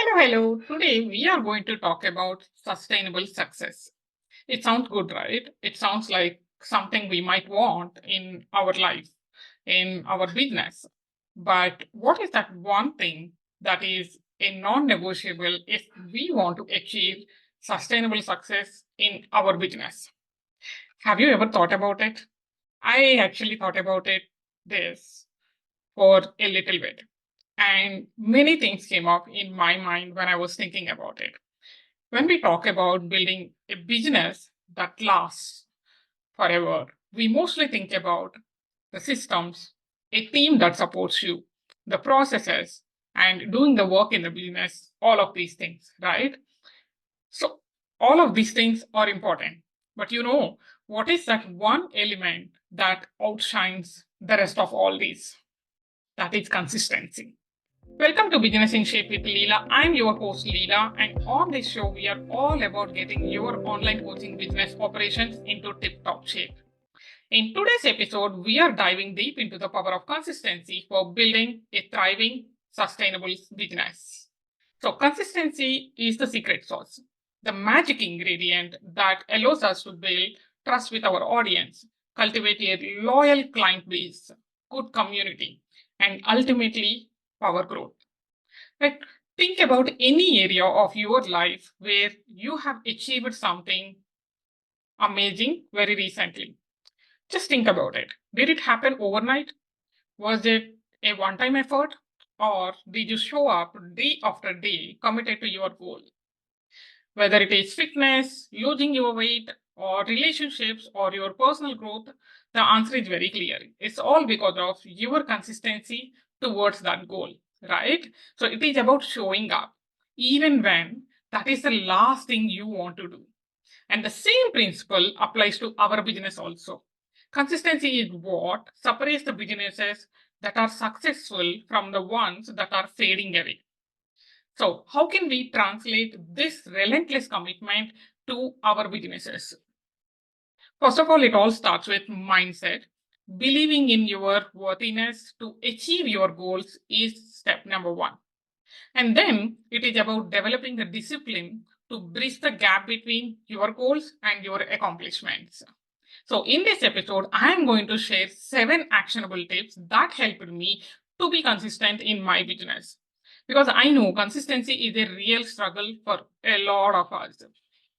Hello. Today we are going to talk about sustainable success. It sounds good, right? It sounds like something we might want in our life, in our business. But what is that one thing that is a non-negotiable if we want to achieve sustainable success in our business? Have you ever thought about it? I actually thought about this for a little bit. And many things came up in my mind when I was thinking about it. When we talk about building a business that lasts forever, we mostly think about the systems, a team that supports you, the processes, and doing the work in the business, all of these things, right? So, all of these things are important. But what is that one element that outshines the rest of all these? That is consistency. Welcome to Business in Shape with Leela. I'm your host Leela, and on this show, we are all about getting your online coaching business operations into tip top shape. In today's episode, we are diving deep into the power of consistency for building a thriving, sustainable business. So, consistency is the secret sauce, the magic ingredient that allows us to build trust with our audience, cultivate a loyal client base, good community, and ultimately power growth. Like, think about any area of your life where you have achieved something amazing very recently. Just think about it. Did it happen overnight? Was it a one time effort? Or did you show up day after day committed to your goal? Whether it is fitness, losing your weight, or relationships, or your personal growth, the answer is very clear. It's all because of your consistency towards that goal, right? So it is about showing up, even when that is the last thing you want to do. And the same principle applies to our business also. Consistency is what separates the businesses that are successful from the ones that are fading away. So, how can we translate this relentless commitment to our businesses? First of all, it all starts with mindset. Believing in your worthiness to achieve your goals is step number one. And then it is about developing the discipline to bridge the gap between your goals and your accomplishments. So, in this episode, I am going to share 7 actionable tips that helped me to be consistent in my business. Because I know consistency is a real struggle for a lot of us.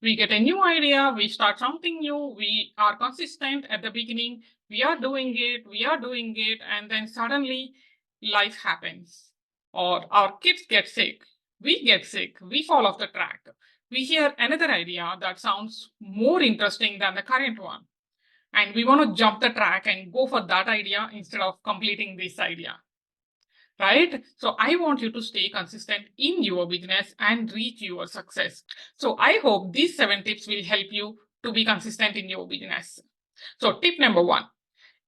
We get a new idea, we start something new, we are consistent at the beginning, we are doing it, and then suddenly life happens. Or our kids get sick, we fall off the track. We hear another idea that sounds more interesting than the current one, and we want to jump the track and go for that idea instead of completing this idea, right? So I want you to stay consistent in your business and reach your success. So I hope these 7 tips will help you to be consistent in your business. So tip number 1,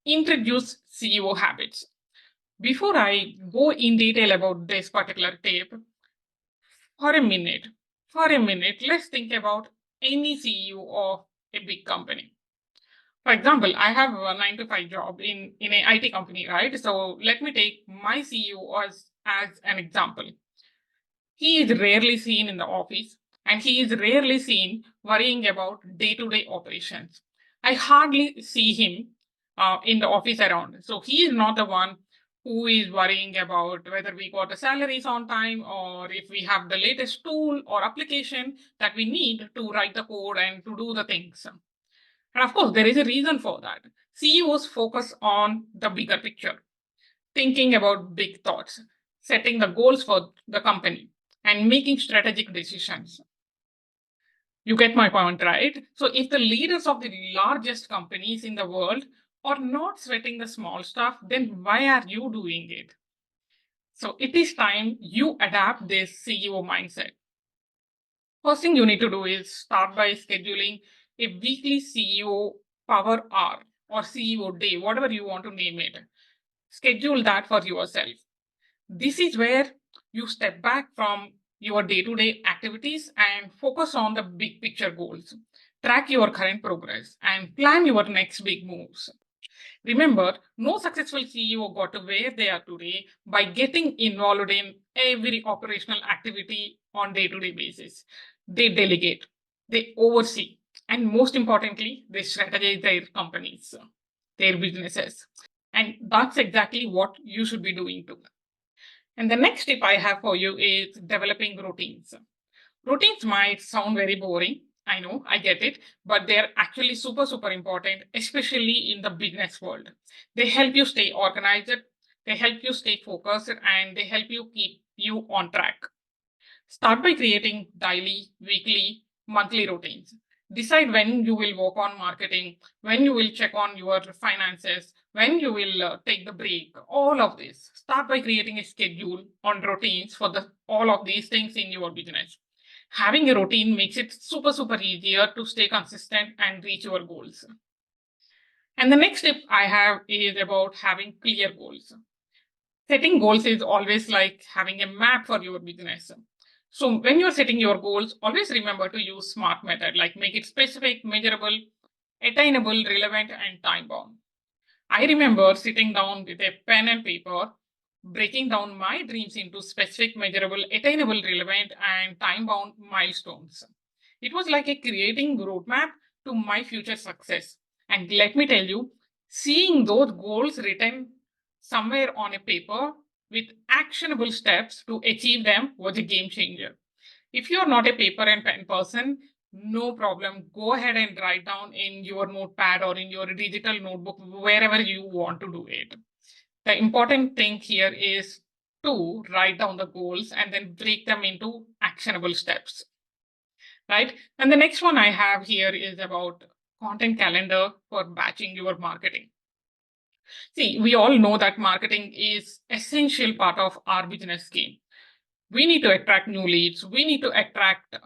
introduce CEO habits. Before I go in detail about this particular tip, for a minute, let's think about any CEO of a big company. For example, I have a 9 to 5 job in an IT company, right? So let me take my CEO as an example. He is rarely seen in the office, and he is rarely seen worrying about day-to-day operations. I hardly see him in the office around. So he is not the one who is worrying about whether we got the salaries on time or if we have the latest tool or application that we need to write the code and to do the things. And of course, there is a reason for that. CEOs focus on the bigger picture, thinking about big thoughts, setting the goals for the company, and making strategic decisions. You get my point, right? So, if the leaders of the largest companies in the world are not sweating the small stuff, then why are you doing it? So, it is time you adapt this CEO mindset. First thing you need to do is start by scheduling a weekly CEO power hour or CEO day, whatever you want to name it. Schedule that for yourself. This is where you step back from your day-to-day activities and focus on the big picture goals. Track your current progress and plan your next big moves. Remember, no successful CEO got to where they are today by getting involved in every operational activity on day-to-day basis. They delegate, they oversee, and most importantly, they strategize their companies, their businesses. And that's exactly what you should be doing too. And the next tip I have for you is developing routines. Routines might sound very boring. I know, I get it, but they're actually super, super important, especially in the business world. They help you stay organized, they help you stay focused, and they help you keep you on track. Start by creating daily, weekly, monthly routines. Decide when you will work on marketing, when you will check on your finances, when you will take the break, all of this. Start by creating a schedule on routines for all of these things in your business. Having a routine makes it super, super easier to stay consistent and reach your goals. And the next tip I have is about having clear goals. Setting goals is always like having a map for your business. So when you're setting your goals, always remember to use SMART method, like make it specific, measurable, attainable, relevant, and time bound. I remember sitting down with a pen and paper, breaking down my dreams into specific, measurable, attainable, relevant, and time bound milestones. It was like a creating roadmap to my future success. And let me tell you, seeing those goals written somewhere on a paper with actionable steps to achieve them was a game changer. If you're not a paper and pen person, no problem. Go ahead and write down in your notepad or in your digital notebook, wherever you want to do it. The important thing here is to write down the goals and then break them into actionable steps, right? And the next one I have here is about content calendar for batching your marketing. See, we all know that marketing is essential part of our business game. We need to attract new leads. We need to attract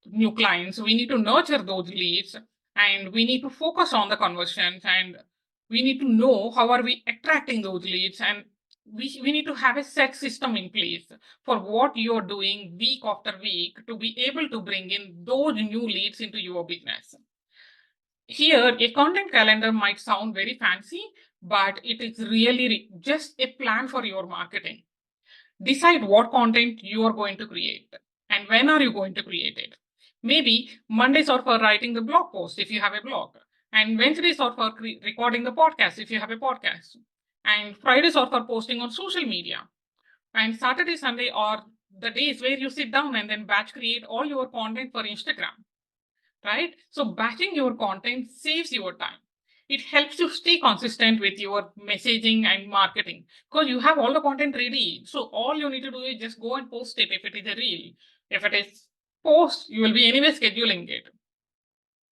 new clients. We need to nurture those leads, and we need to focus on the conversions, and we need to know how are we attracting those leads, and we need to have a set system in place for what you're doing week after week to be able to bring in those new leads into your business. Here, a content calendar might sound very fancy, but it is really just a plan for your marketing. Decide what content you are going to create and when are you going to create it. Maybe Mondays are for writing the blog post if you have a blog, and Wednesdays are for recording the podcast if you have a podcast, and Fridays are for posting on social media, and Saturday, Sunday are the days where you sit down and then batch create all your content for Instagram, right? So batching your content saves your time. It helps you stay consistent with your messaging and marketing because you have all the content ready. So all you need to do is just go and post it if it is a reel. If it is post, you will be anyway scheduling it.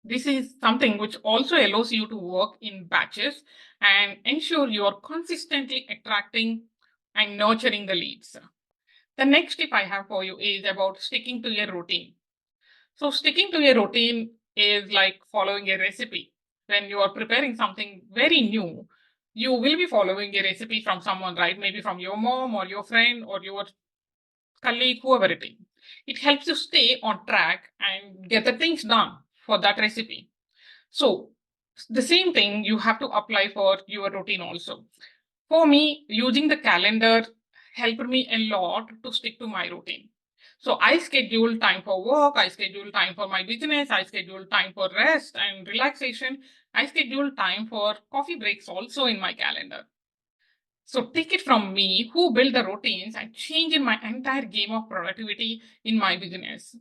This is something which also allows you to work in batches and ensure you are consistently attracting and nurturing the leads. The next tip I have for you is about sticking to your routine. So sticking to a routine is like following a recipe. When you are preparing something very new, you will be following a recipe from someone, right? Maybe from your mom or your friend or your colleague, whoever it is. It helps you stay on track and get the things done for that recipe. So the same thing you have to apply for your routine also. For me, using the calendar helped me a lot to stick to my routine. So I schedule time for work, I schedule time for my business, I schedule time for rest and relaxation. I schedule time for coffee breaks also in my calendar. So take it from me, who built the routines and change in my entire game of productivity in my business.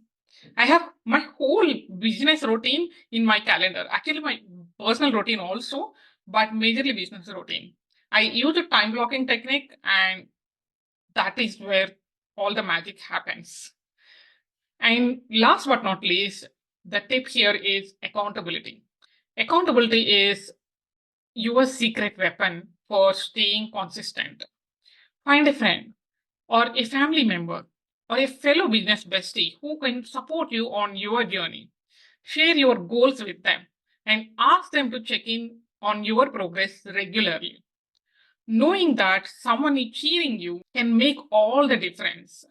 I have my whole business routine in my calendar. Actually, my personal routine also, but majorly business routine. I use a time blocking technique, and that is where all the magic happens. And last but not least, the tip here is accountability. Accountability is your secret weapon for staying consistent. Find a friend or a family member or a fellow business bestie who can support you on your journey. Share your goals with them and ask them to check in on your progress regularly. Knowing that someone is cheering you can make all the difference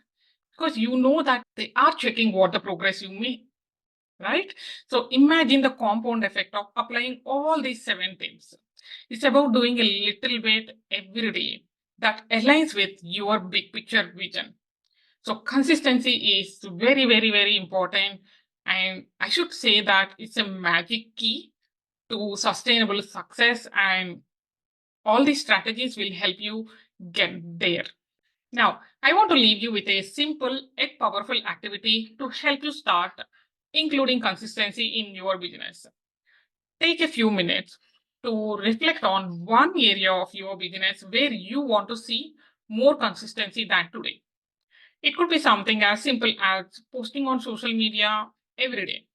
because you know that they are checking what the progress you make, right? So imagine the compound effect of applying all these 7 tips. It's about doing a little bit every day that aligns with your big picture vision. So consistency is very, very, very important. And I should say that it's a magic key to sustainable success, and all these strategies will help you get there. Now, I want to leave you with a simple yet powerful activity to help you start including consistency in your business. Take a few minutes to reflect on one area of your business where you want to see more consistency than today. It could be something as simple as posting on social media every day,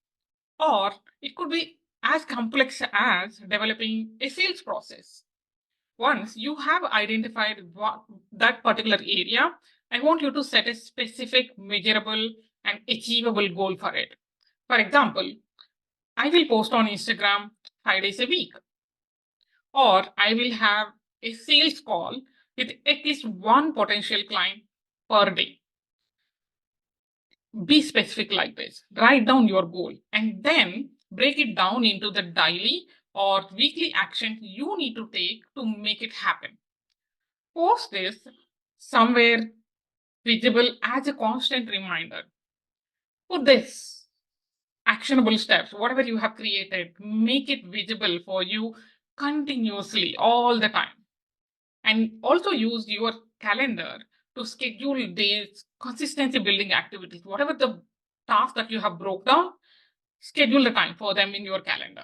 or it could be as complex as developing a sales process. Once you have identified that particular area, I want you to set a specific, measurable, and achievable goal for it. For example, I will post on Instagram 5 days a week, or I will have a sales call with at least one potential client per day. Be specific like this. Write down your goal and then break it down into the daily or weekly actions you need to take to make it happen. Post this somewhere visible as a constant reminder. Put this actionable steps, whatever you have created, make it visible for you continuously all the time. And also use your calendar to schedule these consistency building activities. Whatever the task that you have broke down, schedule the time for them in your calendar.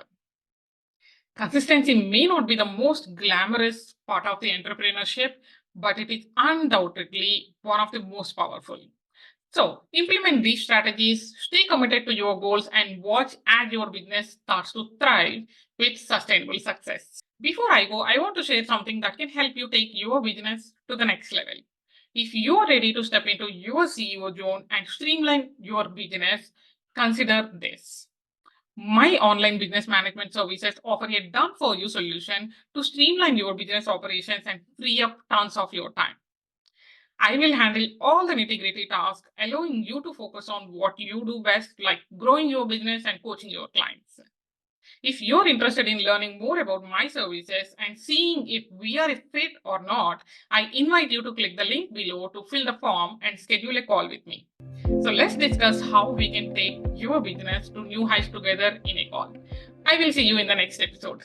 Consistency may not be the most glamorous part of the entrepreneurship, but it is undoubtedly one of the most powerful. So implement these strategies, stay committed to your goals, and watch as your business starts to thrive with sustainable success. Before I go, I want to share something that can help you take your business to the next level. If you are ready to step into your CEO zone and streamline your business, consider this. My online business management services offer a done for you solution to streamline your business operations and free up tons of your time. I will handle all the nitty-gritty tasks, allowing you to focus on what you do best, like growing your business and coaching your clients. If you're interested in learning more about my services and seeing if we are a fit or not, I invite you to click the link below to fill the form and schedule a call with me. So let's discuss how we can take your business to new heights together in a call. I will see you in the next episode.